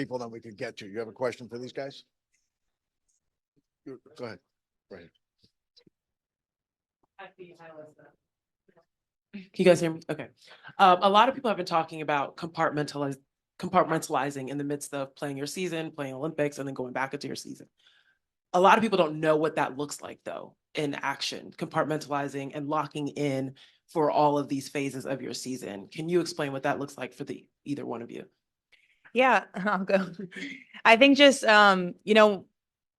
people that we could get to. You have a question for these guys? Go ahead. Right. Can you guys hear me? Okay. A lot of people have been talking about compartmentalizing in the midst of playing your season, playing Olympics, and then going back into your season. A lot of people don't know what that looks like, though, in action, compartmentalizing and locking in for all of these phases of your season. Can you explain what that looks like for either one of you? Yeah, I'll go. I think just,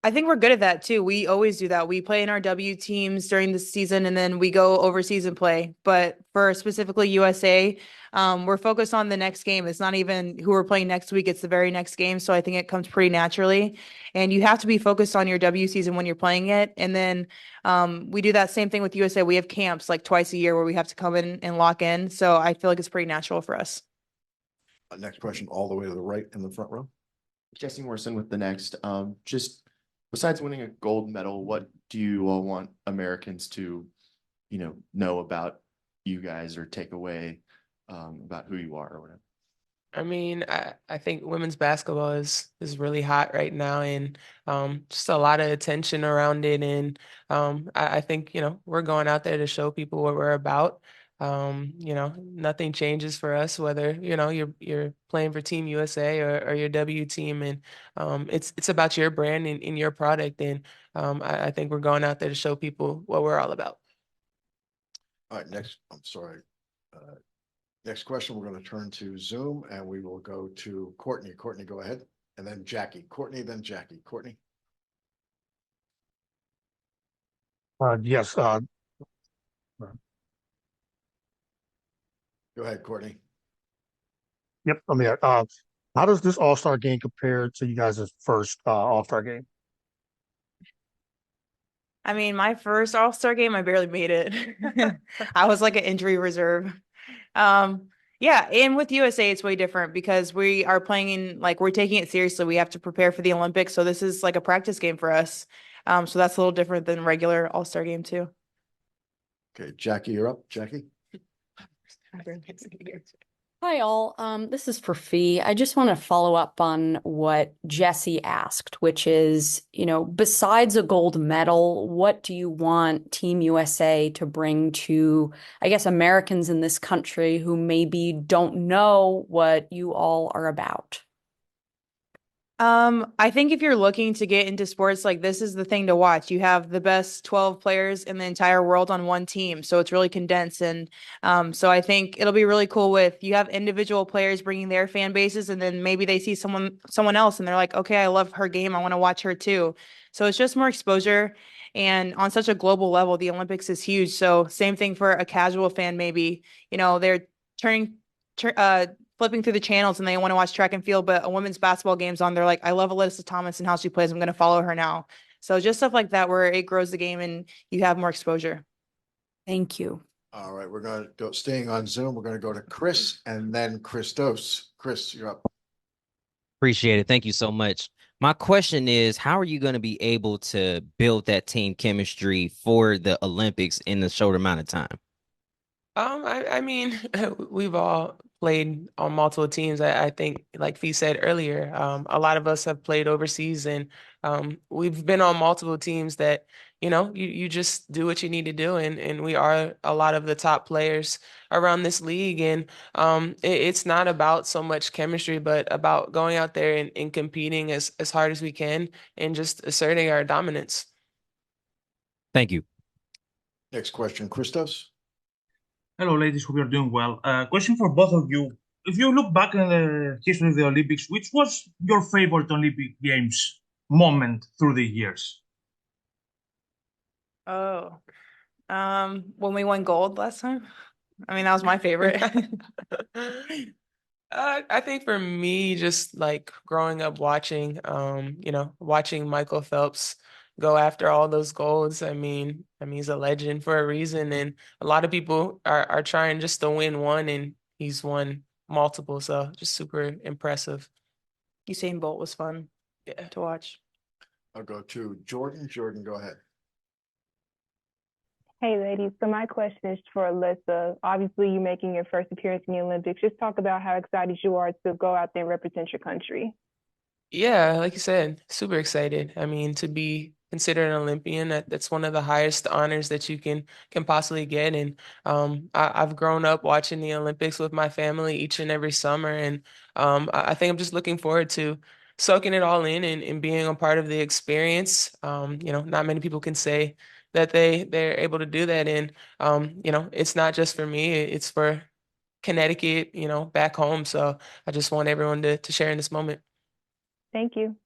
I think we're good at that too. We always do that. We play in our W teams during the season and then we go overseas and play. But for specifically USA, we're focused on the next game. It's not even who we're playing next week. It's the very next game. So I think it comes pretty naturally. And you have to be focused on your W season when you're playing it. And then we do that same thing with USA. We have camps like twice a year where we have to come in and lock in. So I feel like it's pretty natural for us. Next question, all the way to the right in the front row. Jesse Morrison with the next. Just besides winning a gold medal, what do you all want Americans to, know about you guys or take away about who you are or whatever? I mean, I think women's basketball is really hot right now, and just a lot of attention around it. And I think, we're going out there to show people what we're about. Nothing changes for us, whether, you're playing for Team USA or your W team. And it's about your brand and your product. And I think we're going out there to show people what we're all about. All right, next, I'm sorry. Next question, we're going to turn to Zoom and we will go to Courtney. Courtney, go ahead. And then Jackie. Courtney, then Jackie. Courtney. Yes. Go ahead, Courtney. Yep. I'm here. How does this All-Star game compare to you guys' first All-Star game? I mean, my first All-Star game, I barely made it. I was like an injury reserve. Yeah, and with USA, it's way different because we are playing in, we're taking it seriously. We have to prepare for the Olympics. So this is like a practice game for us. So that's a little different than regular All-Star game too. Okay, Jackie, you're up. Jackie. Hi, all. This is for Fee. I just want to follow up on what Jesse asked, which is, besides a gold medal, what do you want Team USA to bring to, I guess, Americans in this country who maybe don't know what you all are about? I think if you're looking to get into sports, this is the thing to watch. You have the best 12 players in the entire world on one team. So it's really condensed. And so I think it'll be really cool you have individual players bringing their fan bases and then maybe they see someone else and they're like, okay, I love her game. I want to watch her too. So it's just more exposure. And on such a global level, the Olympics is huge. So same thing for a casual fan, maybe, they're flipping through the channels and they want to watch track and field, but a women's basketball game's on. They're like, I love Alyssa Thomas and how she plays. I'm going to follow her now. So just stuff like that where it grows the game and you have more exposure. Thank you. All right, we're going to go, staying on Zoom, we're going to go to Chris and then Christos. Chris, you're up. Appreciate it. Thank you so much. My question is, how are you going to be able to build that team chemistry for the Olympics in a short amount of time? I mean, we've all played on multiple teams. I think, like Fee said earlier, a lot of us have played overseas, and we've been on multiple teams that, you just do what you need to do, and we are a lot of the top players around this league, and it's not about so much chemistry, but about going out there and competing as hard as we can and just asserting our dominance. Thank you. Next question, Christos. Hello, ladies. Hope you're doing well. Question for both of you. If you look back in the history of the Olympics, which was your favorite Olympic Games moment through the years? Oh, when we won gold last time. I mean, that was my favorite. I think for me, just growing up watching, watching Michael Phelps go after all those golds. I mean, he's a legend for a reason, and a lot of people are trying just to win one, and he's won multiple. So just super impressive. Usain Bolt was fun to watch. I'll go to Jordan. Jordan, go ahead. Hey, ladies. So my question is for Alyssa. Obviously, you're making your first appearance in the Olympics. Just talk about how excited you are to go out there and represent your country. Yeah, like you said, super excited. I mean, to be considered an Olympian, that's one of the highest honors that you can possibly get. And I've grown up watching the Olympics with my family each and every summer, and I think I'm just looking forward to soaking it all in and being a part of the experience. Not many people can say that they're able to do that, and it's not just for me; it's for Connecticut, back home. So I just want everyone to share in this moment. Thank you.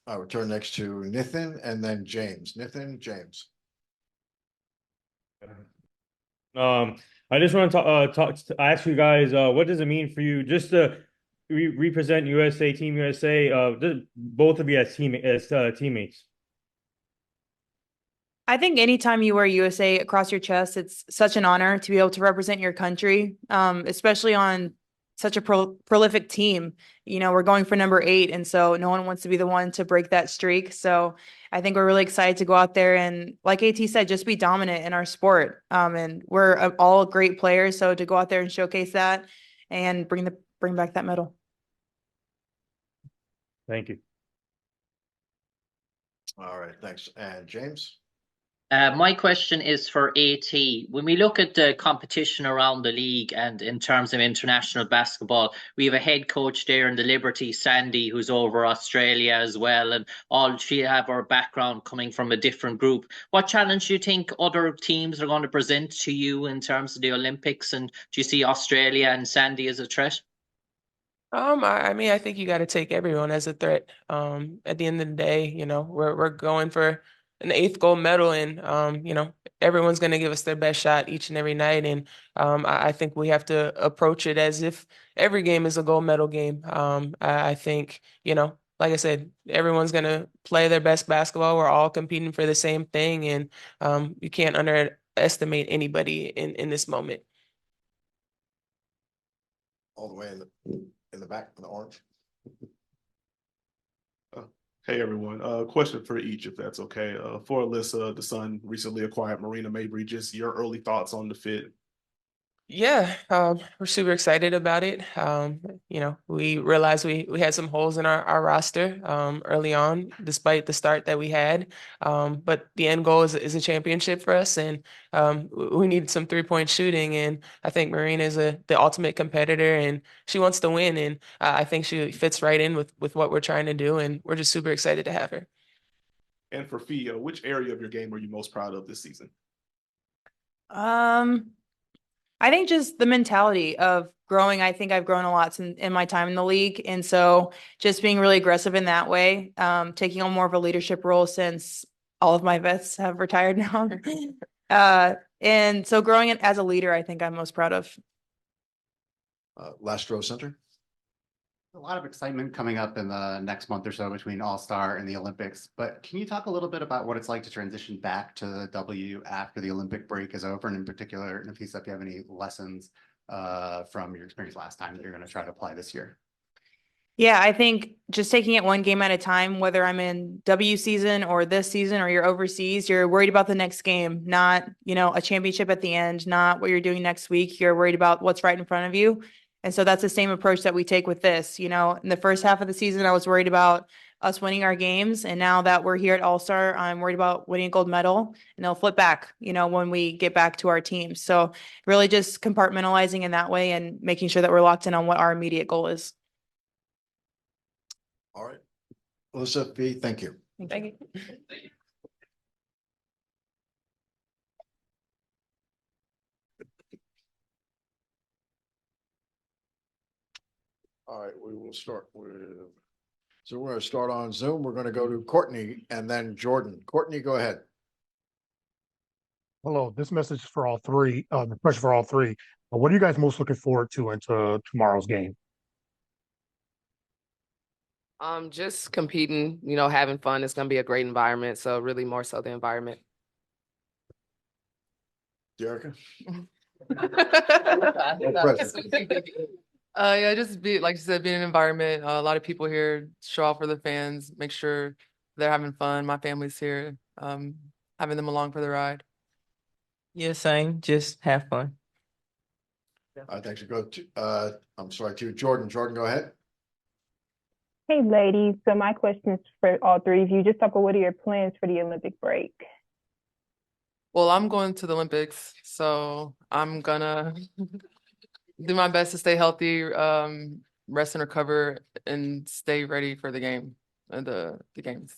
I will turn next to Nithin and then James. Nithin, James. I just want to ask you guys, what does it mean for you just to represent USA, Team USA, both of you as teammates? I think anytime you wear USA across your chest, it's such an honor to be able to represent your country, especially on such a prolific team. We're going for number 8, and so no one wants to be the one to break that streak. So I think we're really excited to go out there and, like AT said, just be dominant in our sport. And we're all great players, so to go out there and showcase that and bring back that medal. Thank you. All right, thanks. And James? My question is for AT. When we look at the competition around the league and in terms of international basketball, we have a head coach there in the Liberty, Sandy, who's over Australia as well, and all she have her background coming from a different group. What challenge do you think other teams are going to present to you in terms of the Olympics? And do you see Australia and Sandy as a threat? I mean, I think you got to take everyone as a threat. At the end of the day, we're going for an 8th gold medal, and everyone's going to give us their best shot each and every night. And I think we have to approach it as if every game is a gold medal game. I think, like I said, everyone's going to play their best basketball. We're all competing for the same thing, and you can't underestimate anybody in this moment. All the way in the back, in the orange. Hey everyone, question for each, if that's okay. For Alyssa, the Sun recently acquired Marina Mabry. Just your early thoughts on the fit. Yeah, we're super excited about it. We realized we had some holes in our roster early on, despite the start that we had. But the end goal is a championship for us, and we needed some 3-point shooting. And I think Marina is the ultimate competitor, and she wants to win. And I think she fits right in with what we're trying to do, and we're just super excited to have her. And for Fee, which area of your game are you most proud of this season? I think just the mentality of growing. I think I've grown a lot in my time in the league. And so just being really aggressive in that way, taking on more of a leadership role since all of my vets have retired now. And so growing it as a leader, I think I'm most proud of. Last row center. A lot of excitement coming up in the next month or so between All-Star and the Olympics, but can you talk a little bit about what it's like to transition back to the W after the Olympic break is over? And in particular, Nafisa, if you have any lessons from your experience last time that you're going to try to apply this year? Yeah, I think just taking it one game at a time, whether I'm in W season or this season or you're overseas, you're worried about the next game, not, a championship at the end, not what you're doing next week. You're worried about what's right in front of you. And so that's the same approach that we take with this. In the first half of the season, I was worried about us winning our games. And now that we're here at All-Star, I'm worried about winning a gold medal, and it'll flip back, when we get back to our team. So really just compartmentalizing in that way and making sure that we're locked in on what our immediate goal is. All right. Alyssa, Fee, thank you. Thank you. All right, we will start with, so we're going to start on Zoom. We're going to go to Courtney and then Jordan. Courtney, go ahead. Hello, this message is for all three. The question for all three. What are you guys most looking forward to into tomorrow's game? Just competing, having fun. It's gonna be a great environment. So really more so the environment. Jerica? Yeah, just be like you said, being in an environment. A lot of people here, show off for the fans, make sure they're having fun. My family's here, having them along for the ride. Yeah, same. Just have fun. Thanks. To Jordan. Jordan, go ahead. Hey, ladies. So my question is for all three of you. Just talk about what are your plans for the Olympic break? Well, I'm going to the Olympics, so I'm gonna do my best to stay healthy, rest and recover, and stay ready for the game, the games.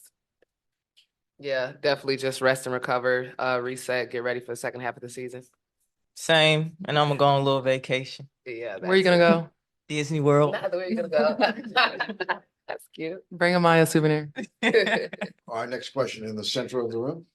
Yeah, definitely just rest and recover, reset, get ready for the second half of the season. Same, and I'm gonna go on a little vacation. Yeah, Where are you gonna go? Disney World. Not the way you're gonna go. That's cute. Bring a Maya souvenir. Our next question in the center of the room.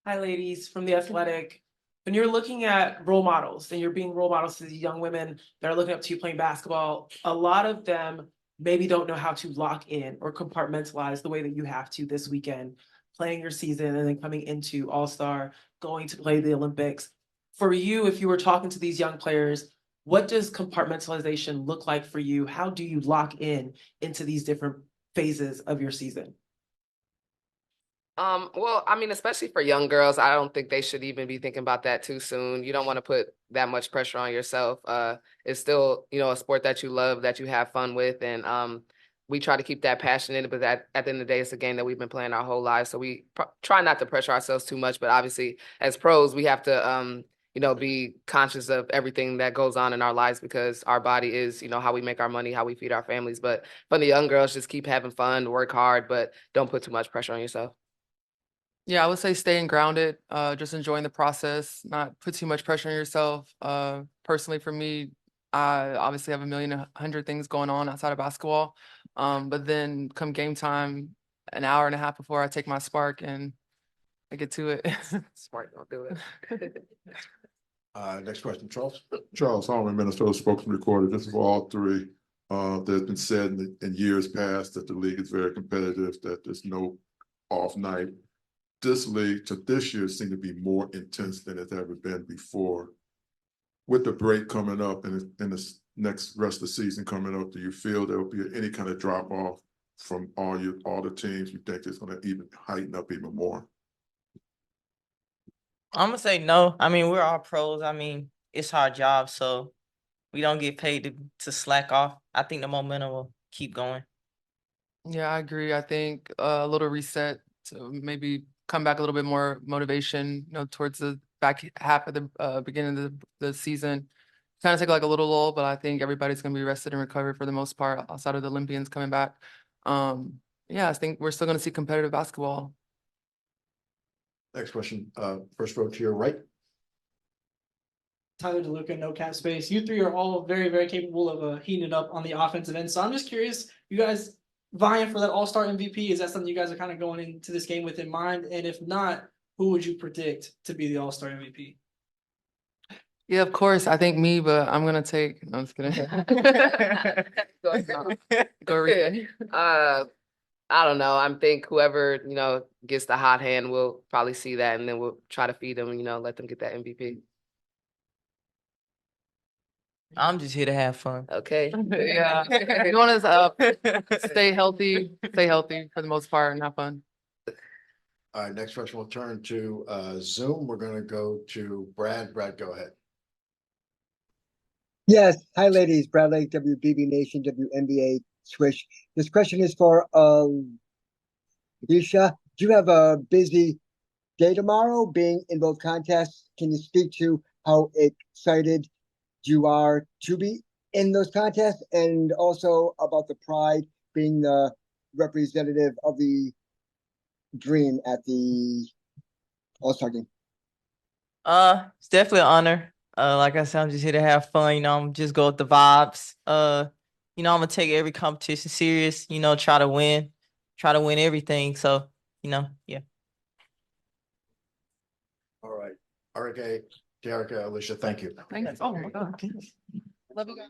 Hi, ladies from The Athletic. When you're looking at role models and you're being role models to these young women that are looking up to you playing basketball, a lot of them maybe don't know how to lock in or compartmentalize the way that you have to this weekend, playing your season and then coming into All-Star, going to play the Olympics. For you, if you were talking to these young players, what does compartmentalization look like for you? How do you lock in into these different phases of your season? Well, I mean, especially for young girls, I don't think they should even be thinking about that too soon. You don't want to put that much pressure on yourself. It's still, a sport that you love, that you have fun with, and we try to keep that passion in it. But at the end of the day, it's a game that we've been playing our whole lives, so we try not to pressure ourselves too much. But obviously, as pros, we have to, be conscious of everything that goes on in our lives because our body is, how we make our money, how we feed our families. But for the young girls, just keep having fun, work hard, but don't put too much pressure on yourself. Yeah, I would say staying grounded, just enjoying the process, not put too much pressure on yourself. Personally, for me, I obviously have a million, 100 things going on outside of basketball. But then come game time, an hour and a half before I take my spark and I get to it. Smart, don't do it. Next question, Charles. Charles Holman, Minnesota spokesman recorder. This is for all three. There's been said in years past that the league is very competitive, that there's no off night. This league to this year seemed to be more intense than it's ever been before. With the break coming up and the next rest of the season coming up, do you feel there will be any kind of drop off from all the teams? You think it's going to even heighten up even more? I'm gonna say no. I mean, we're all pros. I mean, it's our job, so we don't get paid to slack off. I think the momentum will keep going. Yeah, I agree. I think a little reset to maybe come back a little bit more motivation, towards the back half of the beginning of the season. Kind of take like a little lull, but I think everybody's going to be rested and recovered for the most part outside of the Olympians coming back. Yeah, I think we're still going to see competitive basketball. Next question, first row to your right. Tyler DeLuca, no cap space. You three are all very, very capable of heating it up on the offensive end. So I'm just curious, you guys vying for that All-Star MVP, is that something you guys are kind of going into this game with in mind? And if not, who would you predict to be the All-Star MVP? Yeah, of course. I think me, but I'm gonna take. No, I'm just kidding. Go read. I don't know. I think whoever, gets the hot hand will probably see that and then we'll try to feed them, let them get that MVP. I'm just here to have fun. Okay. Yeah. You want to stay healthy for the most part and have fun. All right, next question, we'll turn to Zoom. We're going to go to Brad. Brad, go ahead. Yes. Hi, ladies. Brad Lake, WBB Nation, WNBA Swish. This question is for Alicia. Do you have a busy day tomorrow being in both contests? Can you speak to how excited you are to be in those contests and also about the pride being the representative of the dream at the All-Star game? It's definitely an honor. Like I said, I'm just here to have fun. I'm just go with the vibes. I'm gonna take every competition serious. Try to win everything. So, yeah. All right, RK, Derek, Alicia, thank you. Thanks. Oh my God. Love you guys.